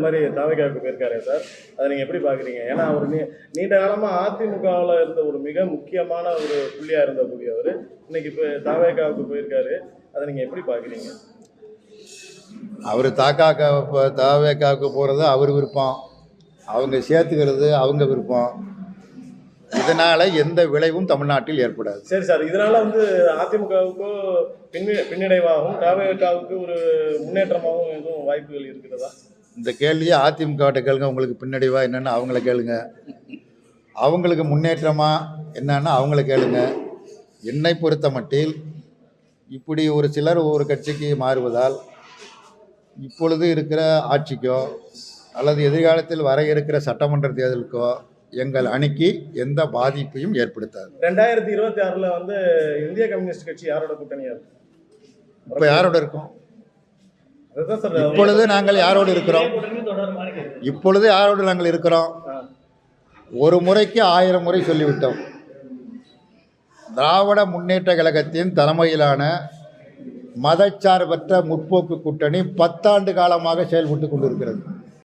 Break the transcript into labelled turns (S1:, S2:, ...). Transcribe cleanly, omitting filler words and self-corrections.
S1: மாதிரி தாவேகாவுக்கு போயிருக்காரு சார். அதை நீங்கள் எப்படி பார்க்குறீங்க? ஏன்னா அவர் நீண்ட காலமாக அதிமுகவில் இருந்த ஒரு மிக முக்கியமான ஒரு புள்ளியாக இருந்தக்கூடியவர் இன்னைக்கு இப்போ தாவேகாவுக்கு போயிருக்காரு. அதை நீங்கள் எப்படி பார்க்குறீங்க?
S2: அவர் தாவேகாவுக்கு போகிறது அவர் விருப்பம், அவங்க சேர்த்துக்கிறது அவங்க விருப்பம். இதனால் எந்த விளைவும் தமிழ்நாட்டில் ஏற்படாது.
S1: சரி சார், இதனால் வந்து அதிமுகவுக்கு பின்னடைவாகவும் தாவேகாவுக்கு ஒரு முன்னேற்றமாகவும் எதுவும் வாய்ப்புகள் இருக்கிறதா?
S2: இந்த கேள்வியை அதிமுகவிட்ட கேளுங்க. உங்களுக்கு பின்னடைவா என்னென்னு அவங்கள கேளுங்க, அவங்களுக்கு முன்னேற்றமா என்னன்னு அவங்கள கேளுங்க. என்னை பொறுத்த மட்டில் இப்படி ஒரு சிலர் ஒரு கட்சிக்கு மாறுவதால் இப்பொழுது இருக்கிற ஆட்சிக்கோ அல்லது எதிர்காலத்தில் வர இருக்கிற சட்டமன்ற தேர்தலுக்கோ எங்கள் அணிக்கு எந்த பாதிப்பையும் ஏற்படுத்தாது.
S1: 2026 வந்து இந்திய கம்யூனிஸ்ட் கட்சி யாரோட கூட்டணியா இருக்கு?
S2: இப்போ யாரோட இருக்கோம்?
S1: அதுதான் சார்.
S2: இப்பொழுது நாங்கள் யாரோடு இருக்கிறோம்? இப்பொழுது யாரோடு நாங்கள் இருக்கிறோம்? ஒரு முறைக்கு 1000 முறை சொல்லிவிட்டோம். திராவிட முன்னேற்ற கழகத்தின் தலைமையிலான மதச்சார்பற்ற முற்போக்கு கூட்டணி 10 ஆண்டு காலமாக செயல்பட்டு கொண்டிருக்கிறது.